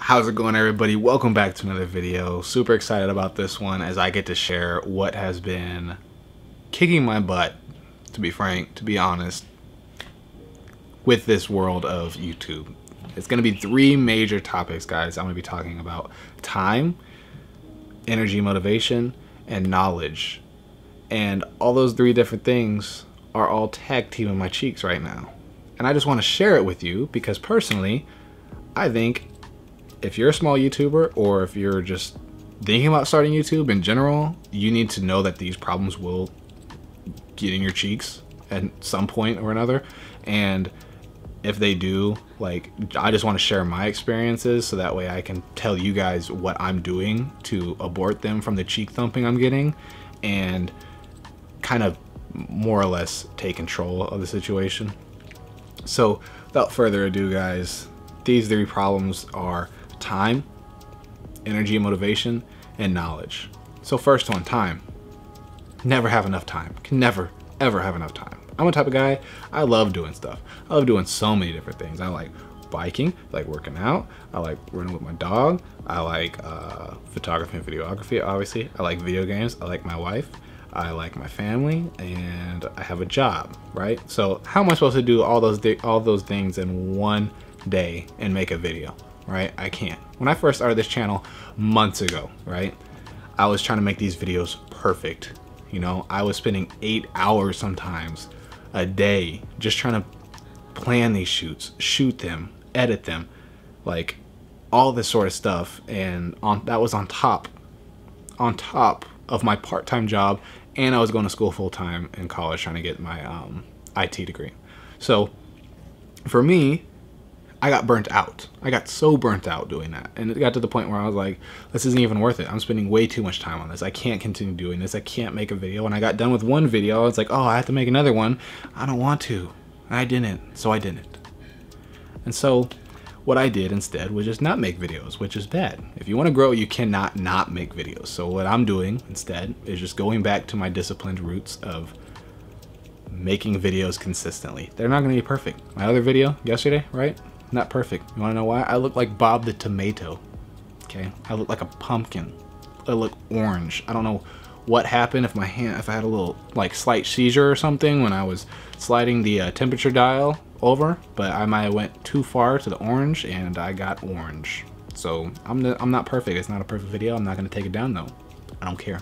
How's it going, everybody? Welcome back to another video. Super excited about this one as I get to share what has been kicking my butt, to be frank, to be honest, with this world of YouTube. It's going to be three major topics, guys. I'm going to be talking about time, energy, motivation, and knowledge. And all those three different things are all tag teaming my cheeks right now. And I just want to share it with you because personally, I think if you're a small YouTuber or if you're just thinking about starting YouTube in general, you need to know that these problems will get in your cheeks at some point or another. And if they do, like, I just want to share my experiences so that way I can tell you guys what I'm doing to abort them from the cheek thumping I'm getting and kind of more or less take control of the situation. So without further ado, guys, these three problems are time, energy and motivation, and knowledge. So first one, time. Never have enough time. Can never, ever have enough time. I'm a type of guy, I love doing stuff. I love doing so many different things. I like biking, I like working out, I like running with my dog, I like photography and videography, obviously. I like video games, I like my wife, I like my family, and I have a job, right? So how am I supposed to do all those things in one day and make a video? Right? I can't. When I first started this channel months ago, right, I was trying to make these videos perfect. You know, I was spending 8 hours sometimes a day just trying to plan these shoots, shoot them, edit them, like all this sort of stuff. And that was on top of my part-time job, and I was going to school full-time in college trying to get my IT degree. So for me, I got burnt out. I got so burnt out doing that. And it got to the point where I was like, this isn't even worth it. I'm spending way too much time on this. I can't continue doing this. I can't make a video. When I got done with one video, I was like, oh, I have to make another one. I don't want to. I didn't. So I didn't. And so what I did instead was just not make videos, which is bad. If you want to grow, you cannot not make videos. So what I'm doing instead is just going back to my disciplined roots of making videos consistently. They're not going to be perfect. My other video yesterday, right? Not perfect. You want to know why? I look like Bob the Tomato. Okay, I look like a pumpkin. I look orange. I don't know what happened, if I had a little like slight seizure or something when I was sliding the temperature dial over, but I might have went too far to the orange and I got orange. So I'm not perfect. It's not a perfect video. I'm not going to take it down though. I don't care.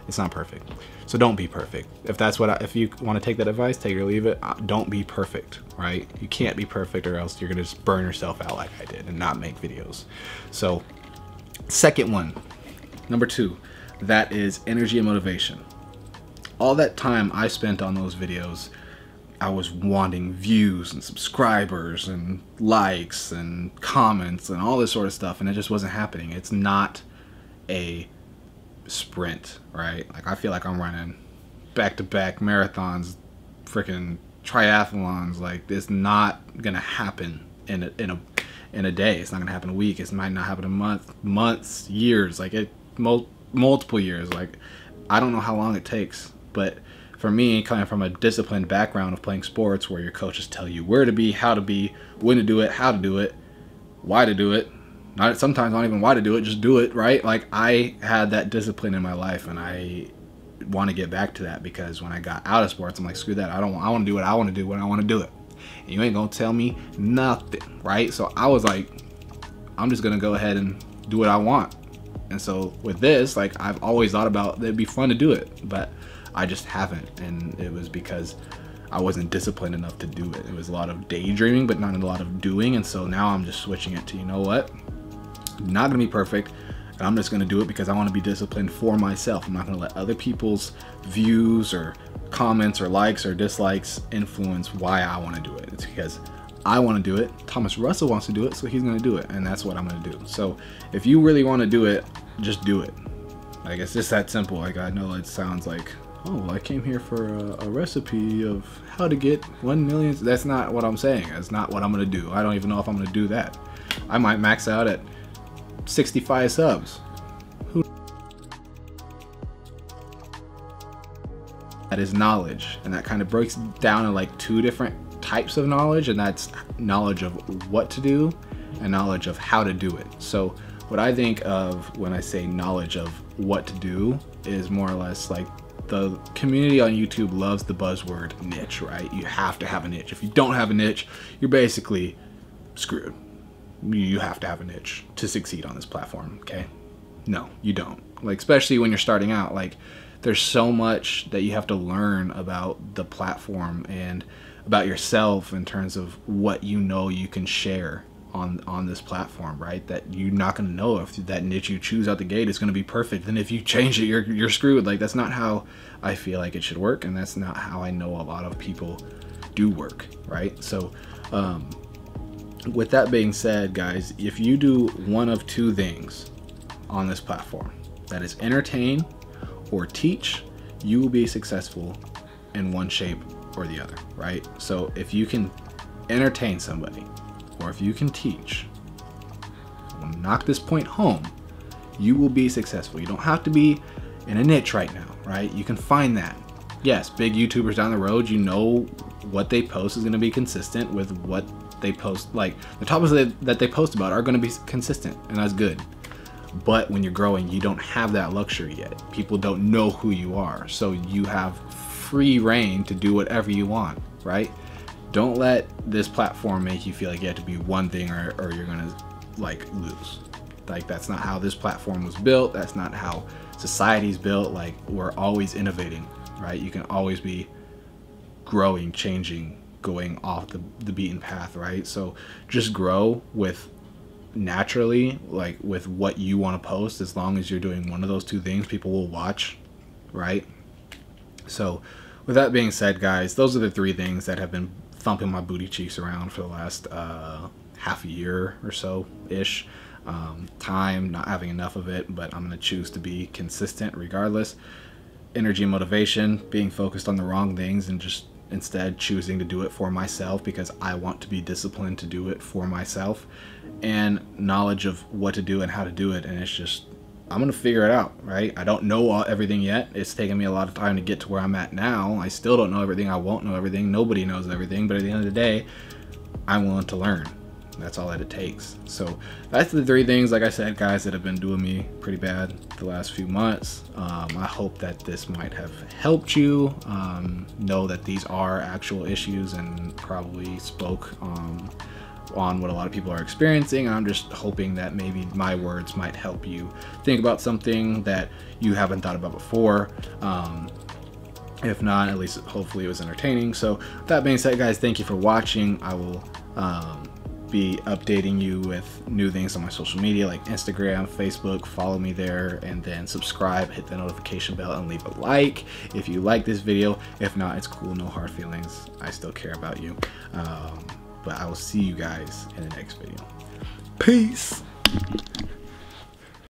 It's not perfect. So don't be perfect. If you want to take that advice, take it or leave it. Don't be perfect, right? You can't be perfect or else you're going to just burn yourself out like I did and not make videos. So second one, number two, that is energy and motivation. All that time I spent on those videos, I was wanting views and subscribers and likes and comments and all this sort of stuff, and it just wasn't happening. It's not a sprint, right? Like, I feel like I'm running back-to-back marathons, freaking triathlons. Like, it's not gonna happen in a day. It's not gonna happen a week. It might not happen a month, months, years. Like, multiple years. Like, I don't know how long it takes. But for me, coming from a disciplined background of playing sports where your coaches tell you where to be, how to be, when to do it, how to do it, why to do it, sometimes not even why to do it, just do it, right? Like, I had that discipline in my life, and I want to get back to that because when I got out of sports, I'm like, screw that. I want to do what I want to do when I want to do it. And you ain't gonna tell me nothing, right? So I was like, I'm just gonna go ahead and do what I want. And so with this, like, I've always thought about it'd be fun to do it, but I just haven't. And it was because I wasn't disciplined enough to do it. It was a lot of daydreaming, but not a lot of doing. And so now I'm just switching it to, you know what? I'm not gonna be perfect, and I'm just gonna do it because I want to be disciplined for myself. I'm not gonna let other people's views or comments or likes or dislikes influence why I want to do it. It's because I want to do it. Thomas Russell wants to do it, so he's gonna do it, and that's what I'm gonna do. So if you really want to do it, just do it. Like, it's just that simple. Like, I know it sounds like, oh, well, I came here for a recipe of how to get 1 million. That's not what I'm saying. That's not what I'm gonna do. I don't even know if I'm gonna do that. I might max out at 65 subs. That is knowledge, and that kind of breaks down in like two different types of knowledge, and that's knowledge of what to do and knowledge of how to do it. So what I think of when I say knowledge of what to do is more or less like the community on YouTube loves the buzzword niche, right? You have to have a niche. If you don't have a niche, you're basically screwed. You have to have a niche to succeed on this platform, okay? No, you don't. Like, especially when you're starting out, like, there's so much that you have to learn about the platform and about yourself in terms of what you know you can share on this platform, right? That you're not going to know if that niche you choose out the gate is going to be perfect. And if you change it, you're screwed. Like, that's not how I feel like it should work, and that's not how I know a lot of people do work, right? So with that being said, guys, if you do one of two things on this platform, that is entertain or teach, you will be successful in one shape or the other, right? So if you can entertain somebody, or if you can teach, knock this point home, you will be successful. You don't have to be in a niche right now, right? You can find that. Yes, big YouTubers down the road, you know what they post is going to be consistent with what they post. Like, the topics that they post about are going to be consistent, and that's good. But when you're growing, you don't have that luxury yet. People don't know who you are, so you have free reign to do whatever you want, right? Don't let this platform make you feel like you have to be one thing or you're gonna like lose. Like, that's not how this platform was built. That's not how society's built. Like, we're always innovating, right? You can always be growing, changing, going off the beaten path, right? So just grow with naturally, like with what you want to post. As long as you're doing one of those two things, people will watch, right? So with that being said, guys, those are the three things that have been thumping my booty cheeks around for the last half a year or so ish. Time, not having enough of it, but I'm gonna choose to be consistent regardless. Energy and motivation, being focused on the wrong things and just instead choosing to do it for myself because I want to be disciplined to do it for myself, and knowledge of what to do and how to do it. And it's just, I'm gonna figure it out, right? I don't know everything yet. It's taken me a lot of time to get to where I'm at now. I still don't know everything. I won't know everything. Nobody knows everything, but at the end of the day, I'm willing to learn. That's all that it takes. So that's the three things, like I said, guys, that have been doing me pretty bad the last few months. I hope that this might have helped you know that these are actual issues and probably spoke on what a lot of people are experiencing. I'm just hoping that maybe my words might help you think about something that you haven't thought about before. If not, at least hopefully it was entertaining. So with that being said, guys, thank you for watching. I will be updating you with new things on my social media like Instagram, Facebook. Follow me there, and then subscribe, hit the notification bell, and leave a like if you like this video. If not, it's cool, no hard feelings. I still care about you. But I will see you guys in the next video. Peace.